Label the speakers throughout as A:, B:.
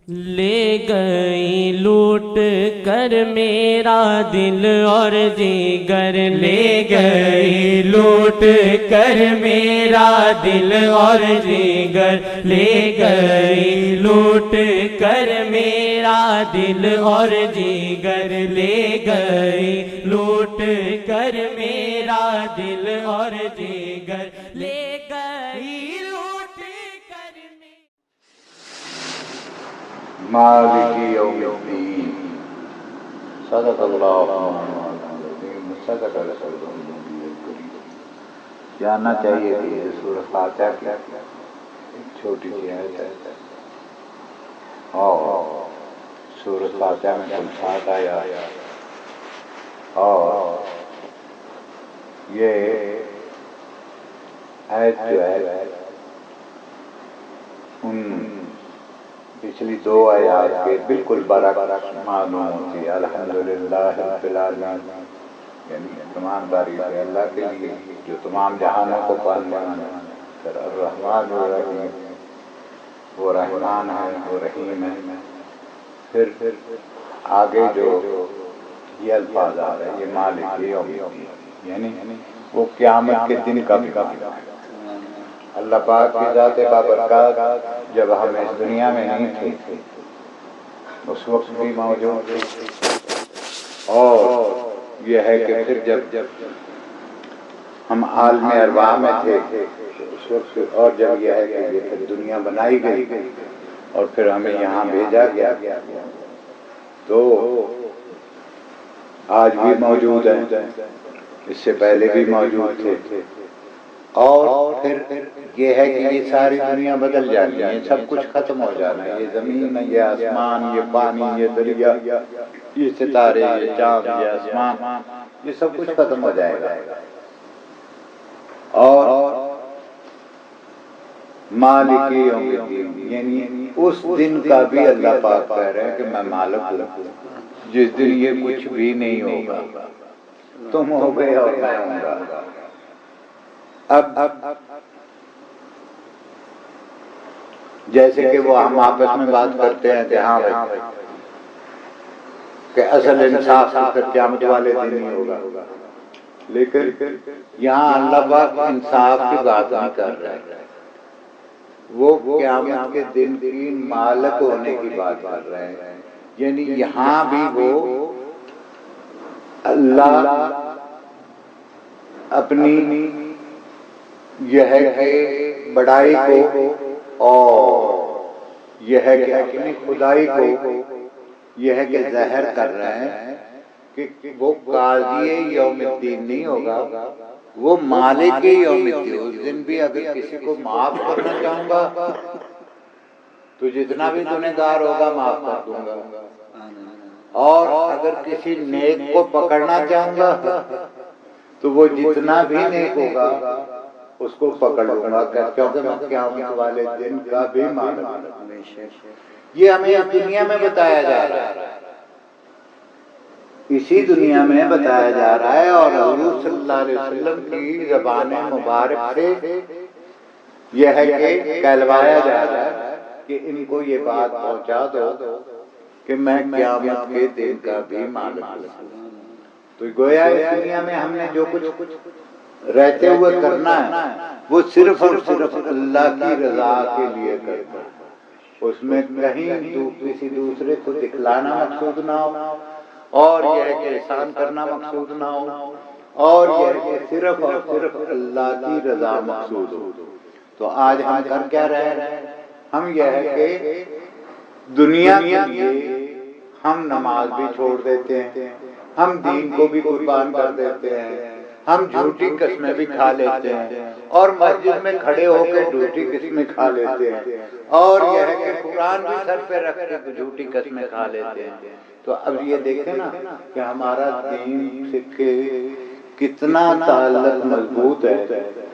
A: لے گئی لوٹ کر میرا دل اور جگر، لے گئی لوٹ کر میرا دل اور جگر، لے گئی لوٹ کر میرا دل اور جگر، لے گئی لوٹ کر میرا دل اور جگر، لے گئی لوٹ کر
B: مالک یوم الدین۔ صدق اللہ العظیم، صدق رسول اللہ الکریم۔ جاننا چاہیے کہ یہ سورۃ فاتحہ کی ایک چھوٹی سی آیت ہے، اور سورۃ فاتحہ میں کل 7 آیات، اور یہ آیت جو ہے ان پچھلی 2 آیات کے بالکل برعکس معلوم ہوتی ہے۔ الحمدللہ رب العالمین، یعنی تمام تعریف ہے اللہ کے لیے جو تمام جہانوں کو پالنے والا ہے۔ پھر الرحمن الرحیم، وہ رحمان ہے، وہ رحیم ہے۔ پھر آگے جو یہ الفاظ آ رہے ہیں، یہ مالک یوم الدین، یعنی وہ قیامت کے دن کا بھی مالک ہے۔ اللہ پاک کی ذات بابرکات جب ہم اس دنیا میں نہیں تھے اس وقت بھی موجود تھے، اور یہ ہے کہ پھر جب ہم عالم ارواح میں تھے اس وقت، اور جب یہ ہے کہ یہ پھر دنیا بنائی گئی اور پھر ہمیں یہاں بھیجا گیا، تو آج بھی موجود ہیں، اس سے پہلے بھی موجود تھے، اور پھر یہ ہے کہ یہ ساری دنیا بدل جانی ہے، سب کچھ ختم ہو جانا ہے، یہ زمین، یہ آسمان، یہ پانی، یہ دریا، یہ ستارے، یہ چاند، یہ آسمان، یہ سب کچھ ختم ہو جائے گا۔ اور مالک یوم الدین، یعنی اس دن کا بھی اللہ پاک کہہ رہے ہیں کہ میں مالک ہوں، جس دن یہ کچھ بھی نہیں ہوگا، تم ہو گئے اور میں ہوں گا۔ اب جیسے کہ وہ ہم آپس میں بات کرتے ہیں کہ ہاں بھائی کہ اصل انصاف پھر قیامت والے دن ہی ہوگا، لیکن یہاں اللہ پاک انصاف کی بات نہیں کر رہے ہیں، وہ قیامت کے دن کی مالک ہونے کی بات کر رہے ہیں، یعنی یہاں بھی وہ اللہ اپنی یہ ہے کہ بڑائی کو اور یہ ہے کہ اپنی خدائی کو یہ ہے کہ ظاہر کر رہے ہیں کہ وہ قاضی یوم الدین نہیں ہوگا، وہ مالک یوم الدین۔ اس دن بھی اگر کسی کو معاف کرنا چاہوں گا تو جتنا بھی گنہگار ہوگا معاف کر دوں گا، اور اگر کسی نیک کو پکڑنا چاہوں گا تو وہ جتنا بھی نیک ہوگا اس کو پکڑ لوں گا، کیونکہ میں قیامت والے دن کا بھی مالک ہوں۔ یہ ہمیں اس دنیا میں بتایا جا رہا ہے، اسی دنیا میں بتایا جا رہا ہے، اور حضور صلی اللہ علیہ وسلم کی زبان مبارک سے یہ ہے کہ کہلوایا جا رہا ہے کہ ان کو یہ بات پہنچا دو کہ میں قیامت کے دن کا بھی مالک ہوں۔ تو گویا اس دنیا میں ہم نے جو کچھ رہتے ہوئے کرنا ہے وہ صرف اور صرف اللہ کی رضا کے لیے کرنا ہے، اس میں کہیں کسی دوسرے کو دکھلانا مقصود نہ ہو، اور یہ ہے کہ احسان کرنا مقصود نہ ہو، اور یہ ہے کہ صرف اور صرف اللہ کی رضا مقصود ہو۔ تو آج ہم کر کیا رہے ہیں؟ ہم یہ ہے کہ دنیا کے لیے ہم نماز بھی چھوڑ دیتے ہیں، ہم دین کو بھی قربان کر دیتے ہیں، ہم جھوٹی قسمیں بھی کھا لیتے ہیں، اور مسجد میں کھڑے ہو کے جھوٹی قسمیں کھا لیتے ہیں، اور یہ ہے کہ قرآن بھی سر پہ رکھ کے جھوٹی قسمیں کھا لیتے ہیں۔ تو اب یہ دیکھیں نا کہ ہمارا دین سے کتنا تعلق مضبوط ہے،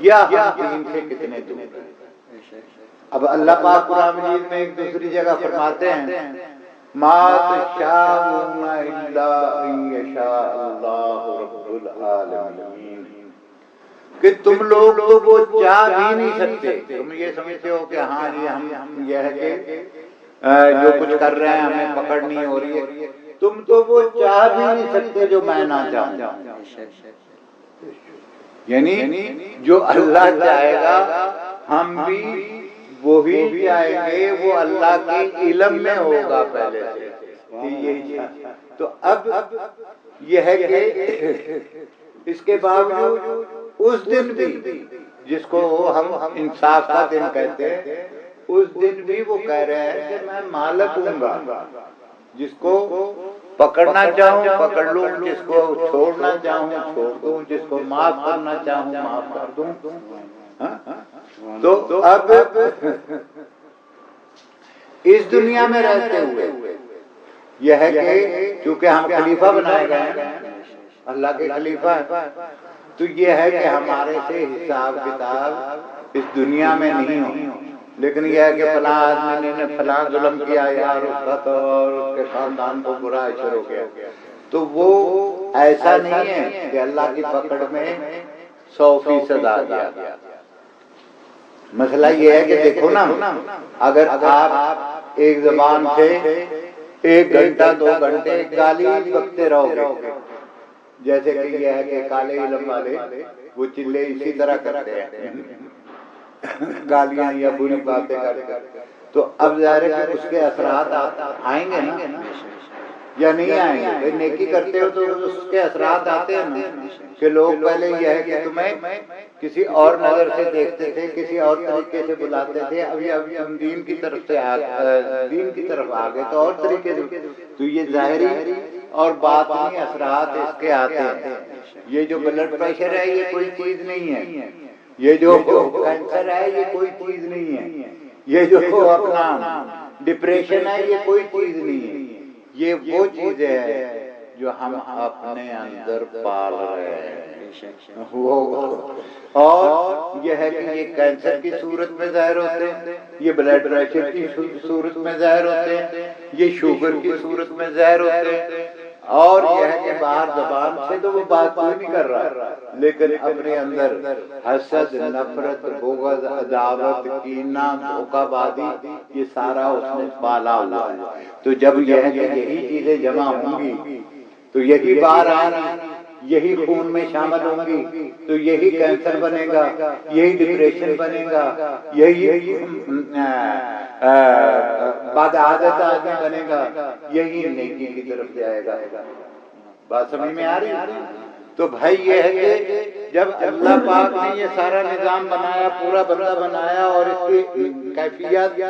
B: یا ہم دین سے کتنے دور ہیں۔ اب اللہ پاک قرآن مجید میں ایک دوسری جگہ فرماتے ہیں مَا تَشَاءُونَ إِلَّا أَن يَشَاءَ اللَّهُ رَبُّ الْعَالَمِينَ، کہ تم لوگ تو وہ چاہ بھی نہیں سکتے، تم یہ سمجھتے ہو کہ ہاں جی ہم یہ ہے کہ جو کچھ کر رہے ہیں ہمیں پکڑ نہیں ہو رہی ہے، تم تو وہ چاہ بھی نہیں سکتے جو میں نہ چاہوں. یعنی جو اللہ چاہے گا ہم بھی وہی چاہیں گے، وہ اللہ کے علم میں ہوگا پہلے سے کہ یہی. تو اب یہ ہے کہ اس کے باوجود اس دن بھی جس کو ہم انصاف کا دن کہتے ہیں، اس دن بھی وہ کہہ رہے ہیں کہ میں مالک ہوں گا، جس کو پکڑنا چاہوں پکڑ لوں، جس کو چھوڑنا چاہوں چھوڑ دوں، جس کو معاف کرنا چاہوں معاف کر دوں. تو اب اس دنیا میں رہتے ہوئے یہ ہے کہ چونکہ ہم خلیفہ بنائے گئے ہیں، اللہ کے خلیفہ ہیں، تو یہ ہے کہ ہمارے سے حساب کتاب اس دنیا میں نہیں ہو، لیکن یہ ہے کہ فلاں آدمی نے فلاں ظلم کیا یار اس کا تو اور اس کے خاندان کو برا اثر ہو گیا، تو وہ ایسا نہیں ہے کہ اللہ کی پکڑ میں 100% آ گیا. مسئلہ یہ ہے کہ دیکھو نا، اگر آپ ایک زبان سے 1 گھنٹہ 2 گھنٹے گالی بکتے رہو گے، جیسے کہ یہ ہے کہ کالے علم والے وہ چلے اسی طرح کرتے ہیں، گالیاں یا بری باتیں کرتے، تو اب ظاہر ہے کہ اس کے اثرات آئیں گے نا یا نہیں آئیں گے. بھئی نیکی کرتے ہو تو اس کے اثرات آتے ہیں نا، کہ لوگ پہلے یہ ہے کہ تمہیں کسی اور نظر سے دیکھتے تھے، کسی اور طریقے سے بلاتے تھے، ابھی ہم دین کی طرف سے دین کی طرف آ گئے تو اور طریقے سے. تو یہ ظاہری اور باطنی اثرات اس کے آتے ہیں. یہ جو بلڈ پریشر ہے یہ کوئی چیز نہیں ہے، یہ جو کینسر ہے یہ کوئی چیز نہیں ہے، یہ جو اپنا ڈپریشن ہے یہ کوئی چیز نہیں ہے. یہ وہ چیزیں ہیں جو ہم اپنے اندر پال رہے ہیں، اور یہ ہے کہ یہ کینسر کی صورت میں ظاہر ہوتے ہیں، یہ بلڈ پریشر کی صورت میں ظاہر ہوتے ہیں، یہ شوگر کی صورت میں ظاہر ہوتے ہیں. اور یہ ہے کہ باہر زبان سے تو وہ بات کوئی نہیں کر رہا، لیکن اپنے اندر حسد، نفرت، بغض، عداوت، کینہ، دھوکہ بازی، یہ سارا اس نے پالا ہوا ہے. تو جب یہ ہے کہ یہی چیزیں جمع ہوں گی تو یہی باہر آئیں گی، یہی خون میں شامل ہوں گی تو یہی کینسر بنے گا، یہی ڈپریشن بنے گا، یہی بد عادت آدمی بنے گا، یہی نیکی کی طرف جائے گا. بات سمجھ میں آ رہی ہے؟ تو بھائی یہ ہے کہ جب اللہ پاک نے یہ سارا نظام بنایا، پورا بندہ بنایا، اور اس کی کیفیت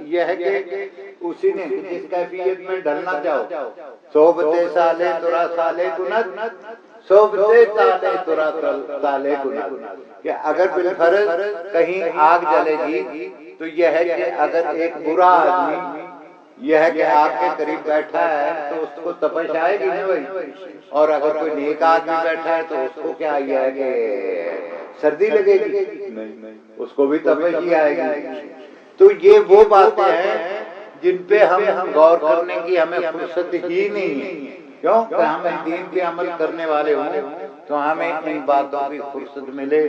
B: یہ ہے کہ اسی نے جس کیفیت میں ڈھلنا چاہو، صحبت صالح ترا صالح کند، صحبت صالح ترا صالح کند، کہ اگر بالفرض کہیں آگ جلے گی تو یہ ہے کہ اگر ایک برا آدمی یہ ہے کہ آگ کے قریب بیٹھا ہے تو اس کو تپش آئے گی نا بھائی، اور اگر کوئی نیک آدمی بیٹھا ہے تو اس کو کیا یہ ہے کہ سردی لگے گی؟ اس کو بھی تپش ہی آئے گی. تو یہ وہ باتیں ہیں جن پہ ہم غور کرنے کی ہمیں فرصت ہی نہیں ہے. کیوں کہ ہم دین پہ عمل کرنے والے ہوں تو ہمیں ان باتوں کی فرصت ملے،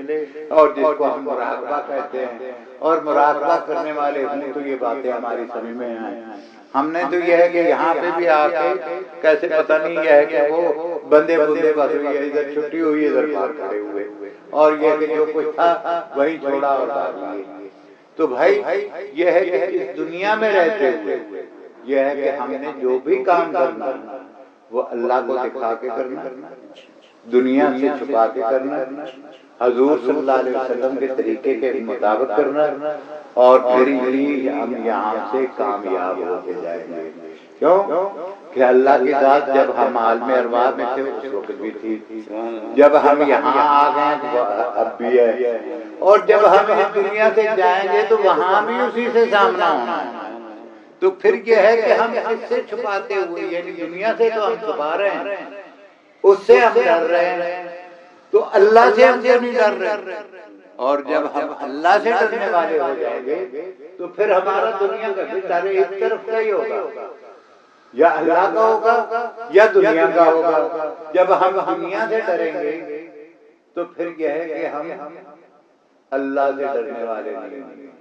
B: اور جس کو ہم مراقبہ کہتے ہیں، اور مراقبہ کرنے والے ہوں تو یہ باتیں ہماری سمجھ میں آئیں. ہم نے تو یہ ہے کہ یہاں پہ بھی آ کے کیسے پتہ نہیں یہ ہے کہ وہ بندے بس ہوئی ہے، ادھر چھٹی ہوئی ادھر باہر کھڑے ہوئے، اور یہ کہ جو کچھ تھا وہی چھوڑا اور بھاگ لیے. تو بھائی یہ ہے کہ اس دنیا میں رہتے ہوئے یہ ہے کہ ہم نے جو بھی کام کرنا وہ اللہ کو دکھا کے کرنا، دنیا سے چھپا کے کرنا، حضور صلی اللہ علیہ وسلم کے طریقے کے مطابق کرنا، اور پھر ہی ہم یہاں سے کامیاب ہوتے جائیں گے. کیوں کہ اللہ کی ذات جب ہم عالم ارواح میں تھے اس وقت بھی تھی، جب ہم یہاں آ گئے تو اب بھی ہے، اور جب ہم اس دنیا سے جائیں گے تو وہاں بھی اسی سے سامنا ہونا ہے. تو پھر یہ ہے کہ ہم اس سے چھپاتے ہوئے، یعنی دنیا سے تو ہم چھپا رہے ہیں، اس سے ہم ڈر رہے ہیں، تو اللہ سے ہم سے نہیں ڈر رہے. اور جب ہم اللہ سے ڈرنے والے ہو جائیں گے تو پھر ہمارا دنیا کا بھی ڈر ایک طرف کا ہی ہوگا، یا اللہ کا ہوگا یا دنیا کا ہوگا. جب ہم دنیا سے ڈریں گے تو پھر یہ ہے کہ ہم اللہ سے ڈرنے والے نہیں ہیں.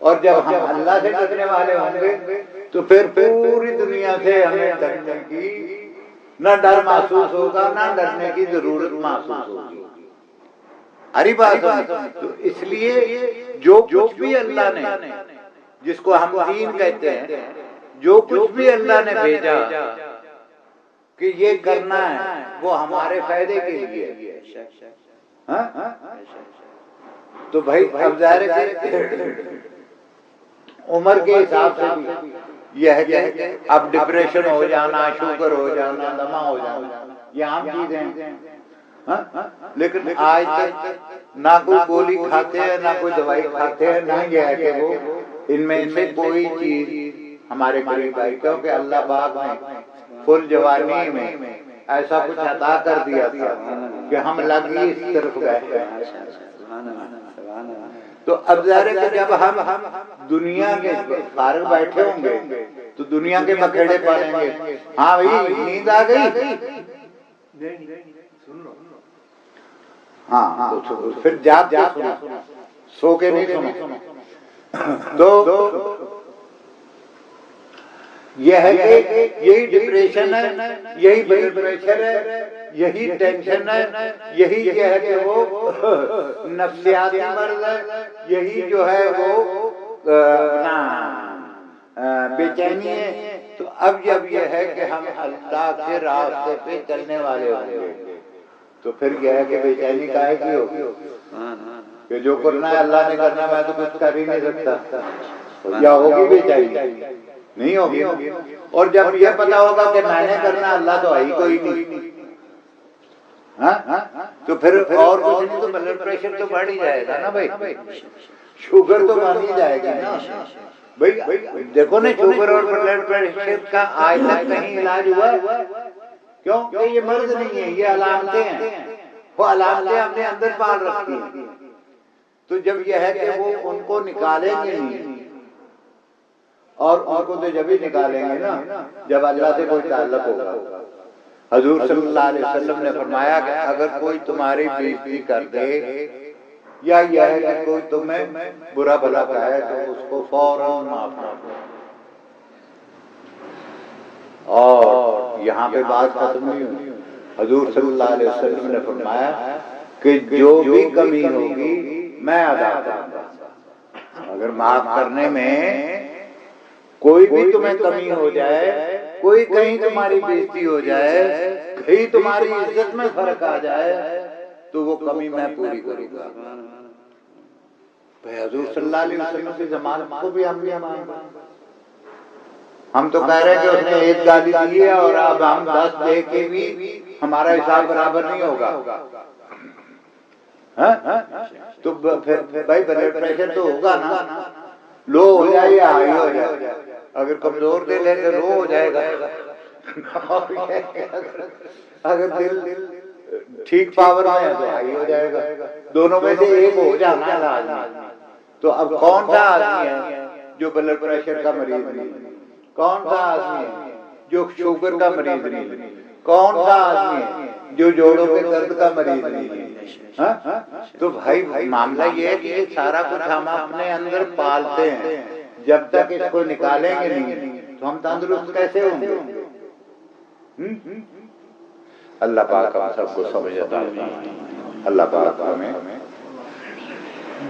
B: اور جب ہم اللہ سے ڈرنے والے ہوں گے تو پھر پوری دنیا سے ہمیں ڈرنے کی نہ ڈر محسوس ہوگا، نہ ڈرنے کی ضرورت محسوس ہوگی۔ ہری بات تو اس لیے جو کچھ بھی اللہ نے، جس کو ہم دین کہتے ہیں، جو کچھ بھی اللہ نے بھیجا کہ یہ کرنا ہے وہ ہمارے فائدے کے لیے، تو بھائی اب ظاہر ہے عمر کے حساب سے بھی یہ ہے کہ اب ڈپریشن ہو جانا، شوگر ہو جانا، دمہ ہو جانا، یہ عام چیزیں ہیں، لیکن آج تک نہ کوئی گولی کھاتے ہیں، نہ کوئی دوائی کھاتے ہیں، نہ یہ ہے کہ وہ ان میں سے کوئی چیز ہمارے قریب آئی، کیونکہ اللہ پاک نے فل جوانی میں ایسا کچھ عطا کر دیا تھا کہ ہم لگ ہی اس طرف گئے۔ تو اب ظاہر ہے کہ جب ہم دنیا کے فارغ بیٹھے ہوں گے تو دنیا کے بکھیڑے پڑیں گے، ہاں بھائی نیند آ گئی، ہاں تو پھر جاگ کے سنو، سو کے نہیں سنو۔ تو یہ ہے کہ یہی ڈپریشن ہے، یہی بلڈ پریشر ہے، یہی ٹینشن ہے، یہی یہ ہے کہ وہ نفسیاتی مرض ہے، یہی جو ہے وہ بے چینی ہے۔ تو اب جب یہ ہے کہ ہم اللہ کے راستے پہ چلنے والے ہوں گے تو پھر یہ ہے کہ بے چینی کاہے کی ہوگی کہ جو کرنا ہے اللہ نے کرنا، میں تو کچھ کر ہی نہیں سکتا، یا ہوگی بے چینی؟ نہیں ہوگی۔ اور جب یہ پتا ہوگا کہ میں نے کرنا، اللہ تو ہے ہی کوئی نہیں، تو پھر اور کچھ نہیں تو بلڈ پریشر تو بڑھ ہی جائے گا نا بھائی، شوگر تو بڑھ ہی جائے گی نا بھائی۔ دیکھو نا شوگر اور بلڈ پریشر کا آج تک کہیں علاج ہوا؟ کیوں کہ یہ مرض نہیں ہے، یہ علامتیں ہیں، وہ علامتیں ہم نے اندر پال رکھی ہیں۔ تو جب یہ ہے کہ وہ ان کو نکالیں گے نہیں، اور ان کو تو جب ہی نکالیں گے نا جب اللہ سے کوئی تعلق ہوگا۔ حضور صلی اللہ علیہ وسلم نے فرمایا کہ اگر کوئی تمہاری بےعزتی کر دے یا یہ ہے کہ کوئی تمہیں برا بھلا کہے تو اس کو فوراً معاف کر دو۔ اور یہاں پہ بات ختم نہیں ہوئی، حضور صلی اللہ علیہ وسلم نے فرمایا کہ جو بھی کمی ہوگی میں ادا کروں گا۔ اگر معاف کرنے میں کوئی بھی تمہیں کمی ہو جائے، کوئی کہیں تمہاری بےزتی ہو جائے، کہیں تمہاری عزت میں فرق آ جائے، تو وہ کمی میں پوری کروں گا۔ بھائی حضور صلی اللہ علیہ وسلم کی ضمانت کو بھی ہم نہیں مانتے۔ ہم تو کہہ رہے ہیں کہ اس نے ایک گالی دی ہے اور اب ہم 10 دے کے بھی ہمارا حساب برابر نہیں ہوگا، تو پھر بھائی بلڈ پریشر تو ہوگا نا، لو ہو جائے یا ہائی ہو جائے۔ اگر کمزور دل ہے تو لو ہو جائے گا، اگر دل ٹھیک پاور میں ہے تو ہائی ہو جائے گا، دونوں میں سے ایک ہو جانا لازمی۔ تو اب کون سا آدمی ہے جو بلڈ پریشر کا مریض نہیں، کون سا آدمی ہے جو شوگر کا مریض نہیں، کون سا آدمی ہے جو جوڑوں کے درد کا مریض نہیں؟ تو بھائی معاملہ یہ ہے کہ یہ سارا کچھ ہم اپنے اندر پالتے ہیں، جب تک اس کو نکالیں گے نہیں تو ہم تندرست کیسے ہوں گے؟ اللہ پاک ہم سب کو سمجھ عطا فرمائے، اللہ پاک ہمیں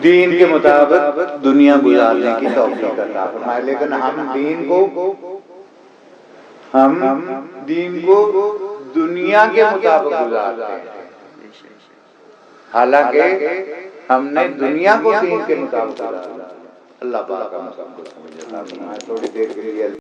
B: دین کے مطابق دنیا گزارنے کی توفیق عطا فرمائے۔ لیکن ہم دین کو دنیا کے مطابق گزارتے ہیں، حالانکہ ہم نے دنیا کو دین کے مطابق گزارنا۔ اللہ پاک ہم سب کو سمجھ عطا فرمائے۔ تھوڑی دیر کے لیے